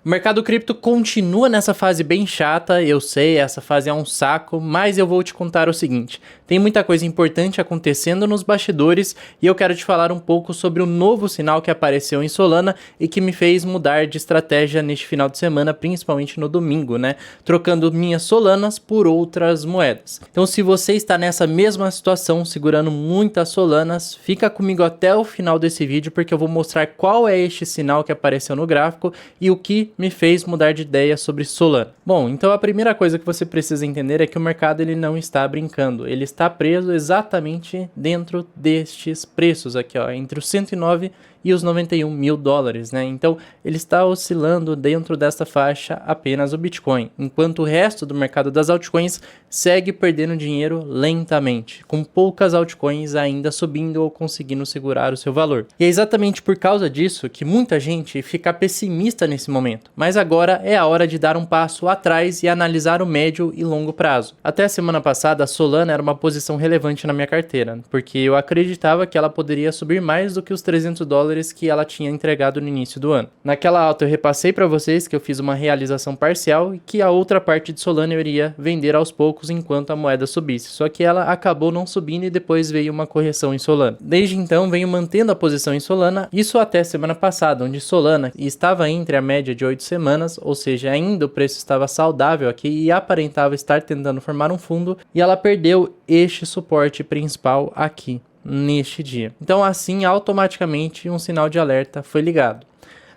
O mercado cripto continua nessa fase bem chata, eu sei, essa fase é um saco, mas eu vou te contar o seguinte, tem muita coisa importante acontecendo nos bastidores e eu quero te falar um pouco sobre o novo sinal que apareceu em Solana e que me fez mudar de estratégia neste final de semana, principalmente no domingo, né? Trocando minhas Solanas por outras moedas. Então, se você está nessa mesma situação, segurando muitas Solanas, fica comigo até o final desse vídeo porque eu vou mostrar qual é este sinal que apareceu no gráfico e o que me fez mudar de ideia sobre Solana. Bom, então a primeira coisa que você precisa entender é que o mercado ele não está brincando, ele está preso exatamente dentro destes preços aqui, ó, entre os 109 e os 91 mil dólares, né? Então ele está oscilando dentro desta faixa apenas o Bitcoin, enquanto o resto do mercado das altcoins segue perdendo dinheiro lentamente, com poucas altcoins ainda subindo ou conseguindo segurar o seu valor. E é exatamente por causa disso que muita gente fica pessimista nesse momento, mas agora é a hora de dar um passo atrás e analisar o médio e longo prazo. Até a semana passada, a Solana era uma posição relevante na minha carteira, porque eu acreditava que ela poderia subir mais do que os 300 dólares que ela tinha entregado no início do ano. Naquela alta eu repassei para vocês que eu fiz uma realização parcial e que a outra parte de Solana eu iria vender aos poucos enquanto a moeda subisse, só que ela acabou não subindo e depois veio uma correção em Solana. Desde então venho mantendo a posição em Solana, isso até semana passada, onde Solana estava entre a média de 8 semanas, ou seja, ainda o preço estava saudável aqui e aparentava estar tentando formar um fundo e ela perdeu este suporte principal aqui neste dia. Então assim automaticamente um sinal de alerta foi ligado.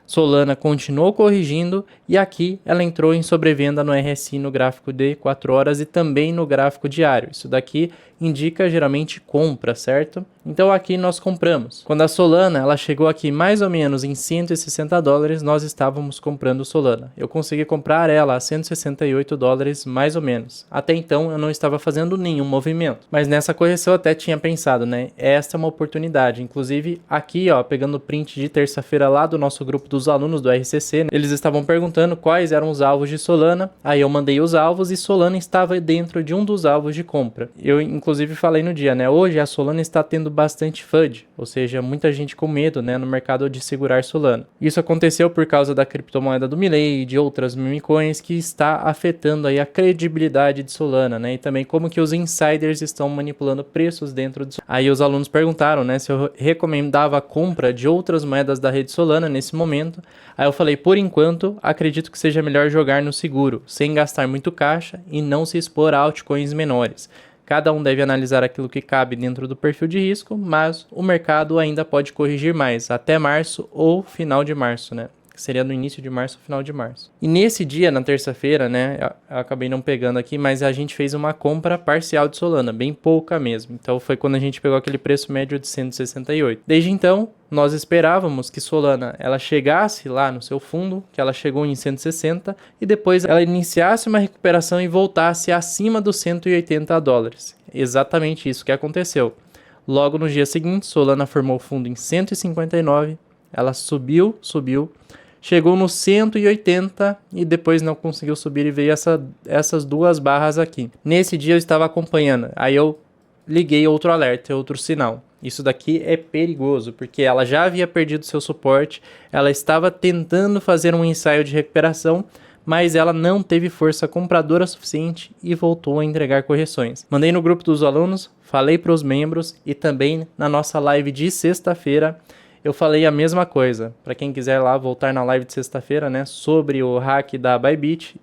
Solana continuou corrigindo e aqui ela entrou em sobrevenda no RSI no gráfico de 4 horas e também no gráfico diário. Isso daqui indica geralmente compra, certo? Então aqui nós compramos. Quando a Solana ela chegou aqui mais ou menos em 160 dólares, nós estávamos comprando Solana. Eu consegui comprar ela a 168 dólares mais ou menos. Até então eu não estava fazendo nenhum movimento. Mas nessa correção eu até tinha pensado, né? Esta é uma oportunidade. Inclusive aqui, ó, pegando o print de terça-feira lá do nosso grupo dos alunos do RCC, né? Eles estavam perguntando quais eram os alvos de Solana. Aí eu mandei os alvos e Solana estava dentro de um dos alvos de compra. Eu inclusive falei no dia, né? Hoje a Solana está tendo bastante FUD, ou seja, muita gente com medo, né, no mercado de segurar Solana. Isso aconteceu por causa da criptomoeda do Milei e de outras meme coins que está afetando aí a credibilidade de Solana, né? E também como que os insiders estão manipulando preços dentro de Solana. Aí os alunos perguntaram, né, se eu recomendava a compra de outras moedas da rede Solana nesse momento. Aí eu falei, por enquanto, acredito que seja melhor jogar no seguro, sem gastar muito caixa e não se expor a altcoins menores. Cada um deve analisar aquilo que cabe dentro do perfil de risco, mas o mercado ainda pode corrigir mais, até março ou final de março, né? Que seria no início de março ou final de março. E nesse dia, na terça-feira, né, eu acabei não pegando aqui, mas a gente fez uma compra parcial de Solana, bem pouca mesmo. Então foi quando a gente pegou aquele preço médio de 168. Desde então, nós esperávamos que Solana ela chegasse lá no seu fundo, que ela chegou em 160, e depois ela iniciasse uma recuperação e voltasse acima dos 180 dólares. Exatamente isso que aconteceu. Logo no dia seguinte, Solana formou o fundo em 159, ela subiu, chegou no 180 e depois não conseguiu subir e veio essas duas barras aqui. Nesse dia eu estava acompanhando, aí eu liguei outro alerta, outro sinal. Isso daqui é perigoso, porque ela já havia perdido seu suporte, ela estava tentando fazer um ensaio de recuperação, mas ela não teve força compradora suficiente e voltou a entregar correções. Mandei no grupo dos alunos, falei para os membros e também na nossa live de sexta-feira eu falei a mesma coisa. Para quem quiser lá voltar na live de sexta-feira, né, sobre o hack da Bybit,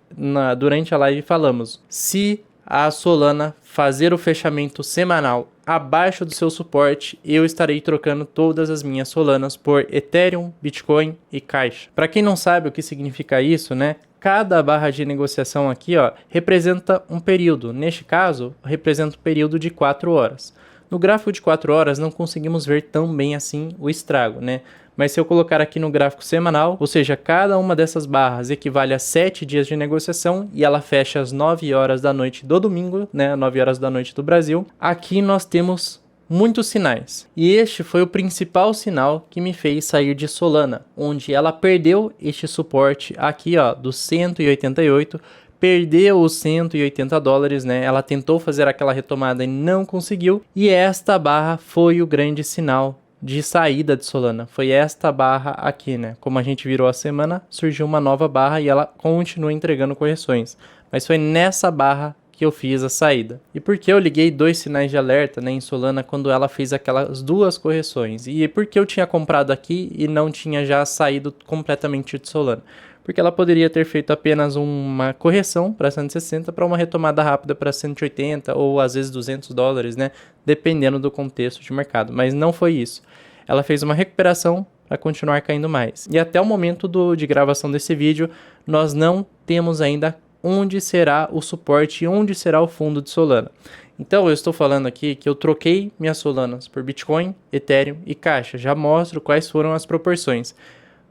durante a live falamos, se a Solana fazer o fechamento semanal abaixo do seu suporte, eu estarei trocando todas as minhas Solanas por Ethereum, Bitcoin e Caixa. Para quem não sabe o que significa isso, né? Cada barra de negociação aqui, ó, representa um período. Neste caso, representa um período de 4 horas. No gráfico de 4 horas não conseguimos ver tão bem assim o estrago, né? Mas se eu colocar aqui no gráfico semanal, ou seja, cada uma dessas barras equivale a 7 dias de negociação e ela fecha às 9 horas da noite do domingo, né? 9 horas da noite do Brasil. Aqui nós temos muitos sinais. E este foi o principal sinal que me fez sair de Solana, onde ela perdeu este suporte aqui, ó, do 188, perdeu os 180 dólares, né? Ela tentou fazer aquela retomada e não conseguiu. E esta barra foi o grande sinal de saída de Solana. Foi esta barra aqui, né? Como a gente virou a semana, surgiu uma nova barra e ela continua entregando correções. Mas foi nessa barra que eu fiz a saída. E por que eu liguei 2 sinais de alerta, né, em Solana quando ela fez aquelas 2 correções? E por que eu tinha comprado aqui e não tinha já saído completamente de Solana? Porque ela poderia ter feito apenas uma correção para 160 para uma retomada rápida para 180 ou às vezes $200, né, dependendo do contexto de mercado. Mas não foi isso. Ela fez uma recuperação para continuar caindo mais. E até o momento de gravação desse vídeo, nós não temos ainda onde será o suporte e onde será o fundo de Solana. Então eu estou falando aqui que eu troquei minhas Solanas por Bitcoin, Ethereum e Caixa. Já mostro quais foram as proporções.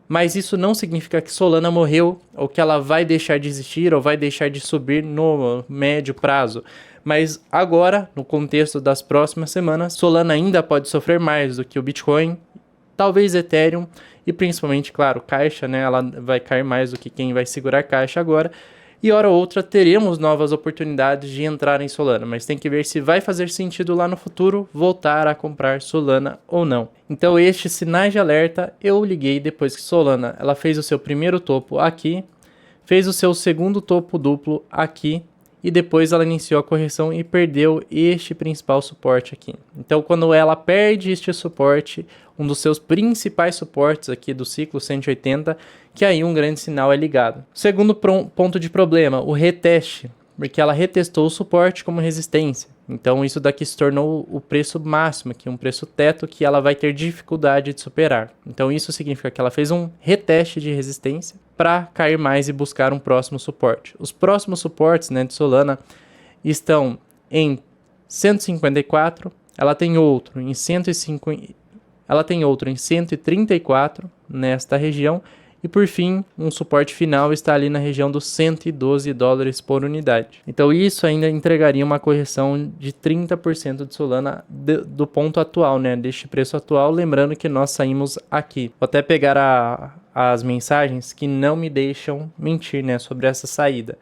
Mas isso não significa que Solana morreu ou que ela vai deixar de existir ou vai deixar de subir no médio prazo. Mas agora, no contexto das próximas semanas, Solana ainda pode sofrer mais do que o Bitcoin, talvez Ethereum e principalmente, claro, Caixa, né? Ela vai cair mais do que quem vai segurar Caixa agora. E hora ou outra teremos novas oportunidades de entrar em Solana, mas tem que ver se vai fazer sentido lá no futuro voltar a comprar Solana ou não. Então estes sinais de alerta eu liguei depois que Solana ela fez o seu primeiro topo aqui, fez o seu segundo topo duplo aqui e depois ela iniciou a correção e perdeu este principal suporte aqui. Então quando ela perde este suporte, um dos seus principais suportes aqui do ciclo 180, que aí um grande sinal é ligado. Segundo ponto de problema, o reteste, porque ela retestou o suporte como resistência. Então isso daqui se tornou o preço máximo, aqui, um preço teto que ela vai ter dificuldade de superar. Então isso significa que ela fez um reteste de resistência para cair mais e buscar um próximo suporte. Os próximos suportes, né, de Solana estão em 154, ela tem outro em 150, ela tem outro em 134 nesta região. E por fim, um suporte final está ali na região dos $112 por unidade. Então isso ainda entregaria uma correção de 30% de Solana do ponto atual, né? Deste preço atual. Lembrando que nós saímos aqui. Vou até pegar as mensagens que não me deixam mentir, né? Sobre essa saída.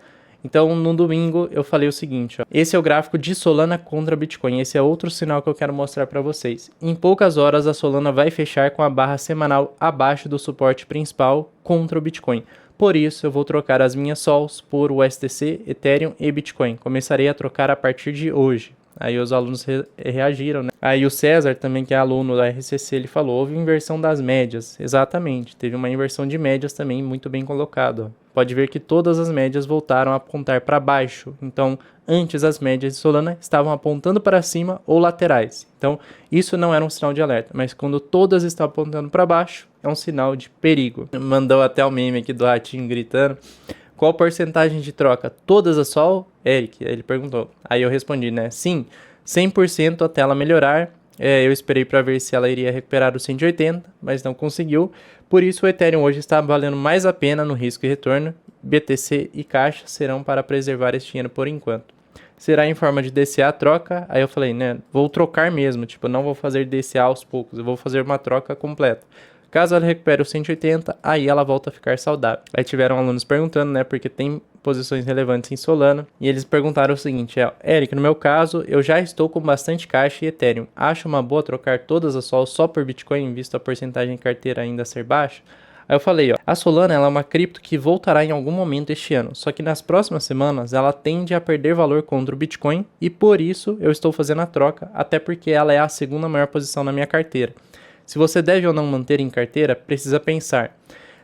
Então, no domingo, eu falei o seguinte, ó. Esse é o gráfico de Solana contra Bitcoin. Esse é outro sinal que eu quero mostrar para vocês. Em poucas horas, a Solana vai fechar com a barra semanal abaixo do suporte principal contra o Bitcoin. Por isso, eu vou trocar as minhas SOLs por USDC, Ethereum e Bitcoin. Começarei a trocar a partir de hoje. Aí os alunos reagiram, né? Aí o César também, que é aluno da RCC, ele falou, houve inversão das médias. Exatamente, teve uma inversão de médias também muito bem colocado. Pode ver que todas as médias voltaram a apontar para baixo. Então, antes as médias de Solana estavam apontando para cima ou laterais. Então, isso não era um sinal de alerta. Mas quando todas estão apontando para baixo, é um sinal de perigo. Mandou até o meme aqui do ratinho gritando. Qual porcentagem de troca? Todas as SOL? Eric, ele perguntou. Aí eu respondi, né? Sim, 100% até ela melhorar. Eu esperei para ver se ela iria recuperar os 180, mas não conseguiu. Por isso o Ethereum hoje está valendo mais a pena no risco e retorno. BTC e Caixa serão para preservar esse dinheiro por enquanto. Será em forma de DCA a troca? Aí eu falei, né? Vou trocar mesmo, tipo, não vou fazer DCA aos poucos, eu vou fazer uma troca completa. Caso ela recupere os 180, aí ela volta a ficar saudável. Aí tiveram alunos perguntando, né, porque tem posições relevantes em Solana, e eles perguntaram o seguinte, Eric, no meu caso, eu já estou com bastante Caixa e Ethereum. Acha uma boa trocar todas as SOL só por Bitcoin, visto a porcentagem em carteira ainda ser baixa? Aí eu falei, a Solana ela é uma cripto que voltará em algum momento este ano, só que nas próximas semanas ela tende a perder valor contra o Bitcoin, e por isso eu estou fazendo a troca, até porque ela é a segunda maior posição na minha carteira. Se você deve ou não manter em carteira, precisa pensar.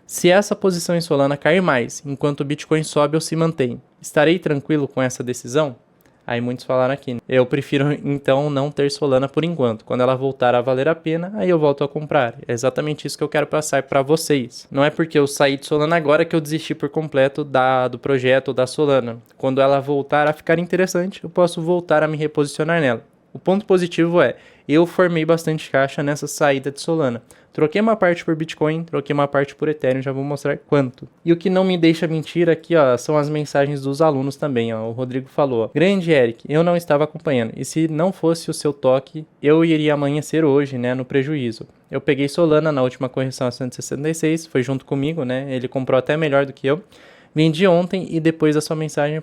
Se essa posição em Solana cair mais, enquanto o Bitcoin sobe ou se mantém, estarei tranquilo com essa decisão? Aí muitos falaram aqui, né? Eu prefiro então não ter Solana por enquanto. Quando ela voltar a valer a pena, aí eu volto a comprar. É exatamente isso que eu quero passar para vocês. Não é porque eu saí de Solana agora que eu desisti por completo do projeto da Solana. Quando ela voltar a ficar interessante, eu posso voltar a me reposicionar nela. O ponto positivo é, eu formei bastante caixa nessa saída de Solana. Troquei uma parte por Bitcoin, troquei uma parte por Ethereum, já vou mostrar quanto. E o que não me deixa mentir aqui, são as mensagens dos alunos também, O Rodrigo falou, grande Eric, eu não estava acompanhando, e se não fosse o seu toque, eu iria amanhecer hoje, né, no prejuízo. Eu peguei Solana na última correção a 166, foi junto comigo, né, ele comprou até melhor do que eu. Vendi ontem e depois da sua mensagem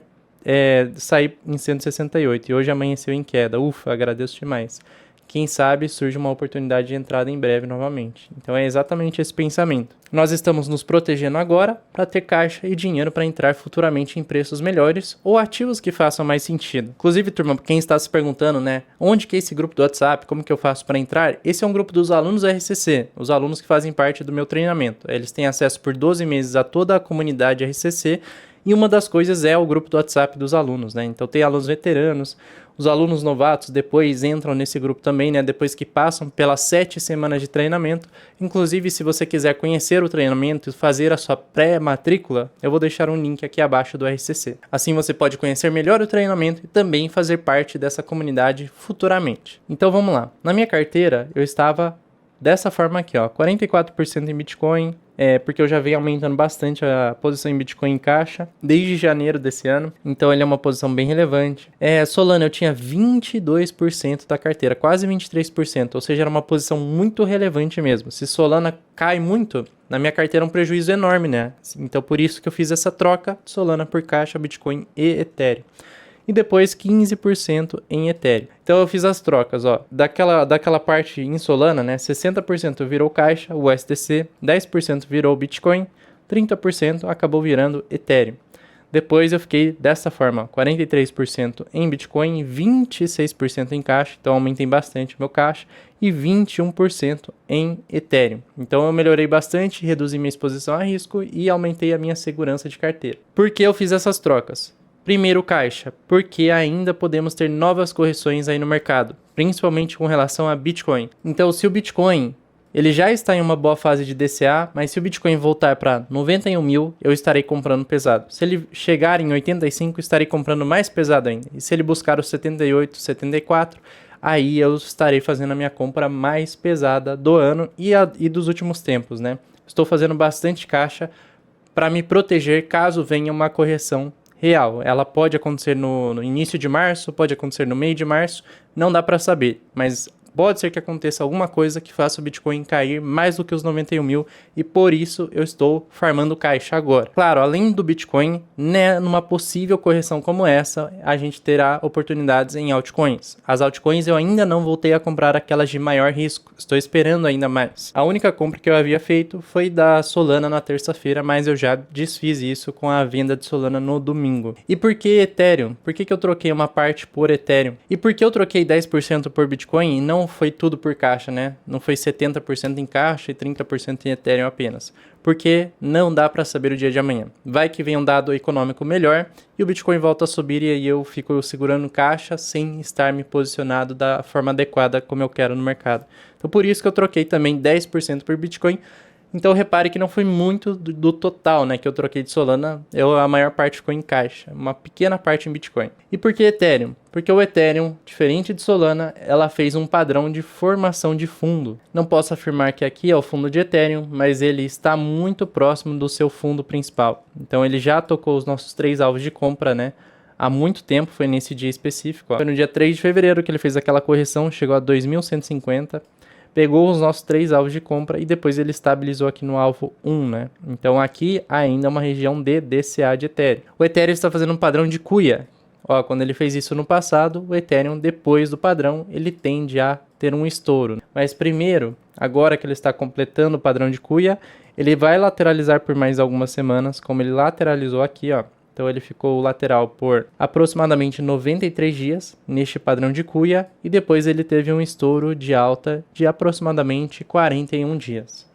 saí em 168 e hoje amanheceu em queda. Ufa, agradeço demais. quem sabe surge uma oportunidade de entrada em breve novamente. Então é exatamente esse pensamento. Nós estamos nos protegendo agora para ter caixa e dinheiro para entrar futuramente em preços melhores ou ativos que façam mais sentido. Inclusive, turma, quem está se perguntando, né, onde que é esse grupo do WhatsApp, como que eu faço para entrar? Esse é um grupo dos alunos RCC, os alunos que fazem parte do meu treinamento. Eles têm acesso por 12 meses a toda a comunidade RCC. E uma das coisas é o grupo do WhatsApp dos alunos, né? Então tem alunos veteranos, os alunos novatos depois entram nesse grupo também, né? Depois que passam pelas 7 semanas de treinamento. Inclusive, se você quiser conhecer o treinamento e fazer a sua pré-matrícula, eu vou deixar um link aqui abaixo do RCC. Assim você pode conhecer melhor o treinamento e também fazer parte dessa comunidade futuramente. Então vamos lá. Na minha carteira, eu estava dessa forma aqui, ó, 44% em Bitcoin, porque eu já venho aumentando bastante a posição em Bitcoin em caixa desde janeiro desse ano, então ele é uma posição bem relevante. Solana eu tinha 22% da carteira, quase 23%, ou seja, era uma posição muito relevante mesmo. Se Solana cai muito, na minha carteira é um prejuízo enorme, né? Então por isso que eu fiz essa troca de Solana por caixa, Bitcoin e Ethereum. E depois 15% em Ethereum. Então eu fiz as trocas, ó, daquela parte em Solana, né, 60% virou caixa, o USDC, 10% virou Bitcoin, 30% acabou virando Ethereum. Depois eu fiquei dessa forma, 43% em Bitcoin, 26% em caixa, então aumentei bastante meu caixa, e 21% em Ethereum. Então eu melhorei bastante, reduzi minha exposição a risco e aumentei a minha segurança de carteira. Por que eu fiz essas trocas? Primeiro, caixa, porque ainda podemos ter novas correções aí no mercado, principalmente com relação a Bitcoin. Então, se o Bitcoin ele já está em uma boa fase de DCA, mas se o Bitcoin voltar para 91 mil, eu estarei comprando pesado. Se ele chegar em 85, estarei comprando mais pesado ainda. E se ele buscar os 78, 74, aí eu estarei fazendo a minha compra mais pesada do ano e dos últimos tempos, né? Estou fazendo bastante caixa para me proteger caso venha uma correção real. Ela pode acontecer no início de março, pode acontecer no meio de março, não dá para saber, mas pode ser que aconteça alguma coisa que faça o Bitcoin cair mais do que os 91 mil e por isso eu estou farmando caixa agora. Claro, além do Bitcoin, né, numa possível correção como essa, a gente terá oportunidades em altcoins. As altcoins eu ainda não voltei a comprar aquelas de maior risco, estou esperando ainda mais. A única compra que eu havia feito foi da Solana na terça-feira, mas eu já desfiz isso com a venda de Solana no domingo. E por que Ethereum? Por que eu troquei uma parte por Ethereum? E por que eu troquei 10% por Bitcoin e não foi tudo por caixa, né? Não foi 70% em caixa e 30% em Ethereum apenas. Porque não dá para saber o dia de amanhã. Vai que vem um dado econômico melhor e o Bitcoin volta a subir e aí eu fico segurando caixa sem estar me posicionado da forma adequada como eu quero no mercado. Então por isso que eu troquei também 10% por Bitcoin. Então repare que não foi muito do total, né, que eu troquei de Solana, a maior parte ficou em caixa, uma pequena parte em Bitcoin. E por que Ethereum? Porque o Ethereum, diferente de Solana, ela fez um padrão de formação de fundo. Não posso afirmar que aqui é o fundo de Ethereum, mas ele está muito próximo do seu fundo principal. Então ele já tocou os nossos 3 alvos de compra, né? Há muito tempo, foi nesse dia específico. Ó. Foi no dia 3 de fevereiro que ele fez aquela correção, chegou a 2.150. Pegou os nossos 3 alvos de compra e depois ele estabilizou aqui no alvo 1, né? Então aqui ainda é uma região de DCA de Ethereum. O Ethereum está fazendo um padrão de cuia. Ó, quando ele fez isso no passado, o Ethereum, depois do padrão, ele tende a ter um estouro. Mas primeiro, agora que ele está completando o padrão de cuia, ele vai lateralizar por mais algumas semanas, como ele lateralizou aqui, ó. Então ele ficou lateral por aproximadamente 93 dias neste padrão de cuia e depois ele teve um estouro de alta de aproximadamente 41 dias.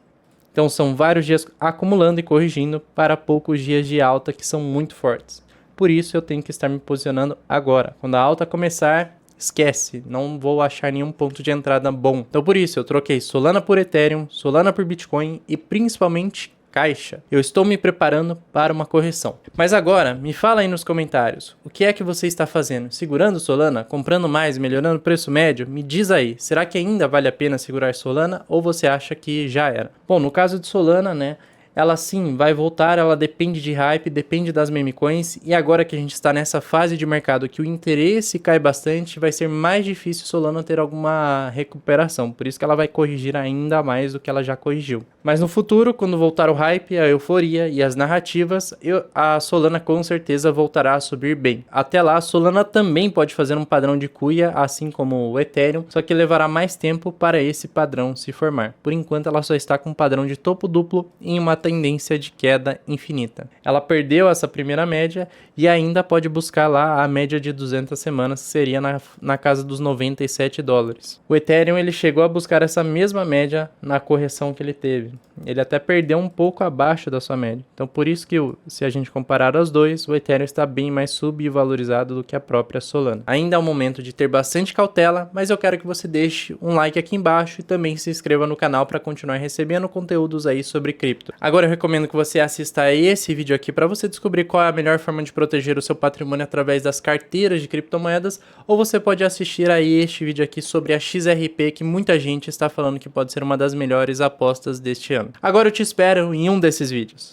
Então são vários dias acumulando e corrigindo para poucos dias de alta que são muito fortes. Por isso eu tenho que estar me posicionando agora. Quando a alta começar, esquece, não vou achar nenhum ponto de entrada bom. Então por isso eu troquei Solana por Ethereum, Solana por Bitcoin e principalmente caixa. Eu estou me preparando para uma correção. Mas agora, me fala aí nos comentários, o que é que você está fazendo? Segurando Solana? Comprando mais? Melhorando o preço médio? Me diz aí, será que ainda vale a pena segurar Solana ou você acha que já era? Bom, no caso de Solana, né, ela sim vai voltar, ela depende de hype, depende das meme coins, e agora que a gente está nessa fase de mercado que o interesse cai bastante, vai ser mais difícil Solana ter alguma recuperação, por isso que ela vai corrigir ainda mais do que ela já corrigiu. Mas no futuro, quando voltar o hype, a euforia e as narrativas, a Solana com certeza voltará a subir bem. Até lá, a Solana também pode fazer um padrão de cuia, assim como o Ethereum, só que levará mais tempo para esse padrão se formar. Por enquanto, ela só está com um padrão de topo duplo em uma tendência de queda infinita. Ela perdeu essa primeira média e ainda pode buscar lá a média de 200 semanas, que seria na casa dos $97. O Ethereum ele chegou a buscar essa mesma média na correção que ele teve. Ele até perdeu um pouco abaixo da sua média. Então por isso que se a gente comparar os dois, o Ethereum está bem mais subvalorizado do que a própria Solana. Ainda é o momento de ter bastante cautela, mas eu quero que você deixe um like aqui embaixo e também se inscreva no canal para continuar recebendo conteúdos aí sobre cripto. Agora eu recomendo que você assista a esse vídeo aqui para você descobrir qual é a melhor forma de proteger o seu patrimônio através das carteiras de criptomoedas, ou você pode assistir a este vídeo aqui sobre a XRP, que muita gente está falando que pode ser uma das melhores apostas deste ano. Agora eu te espero em um desses vídeos.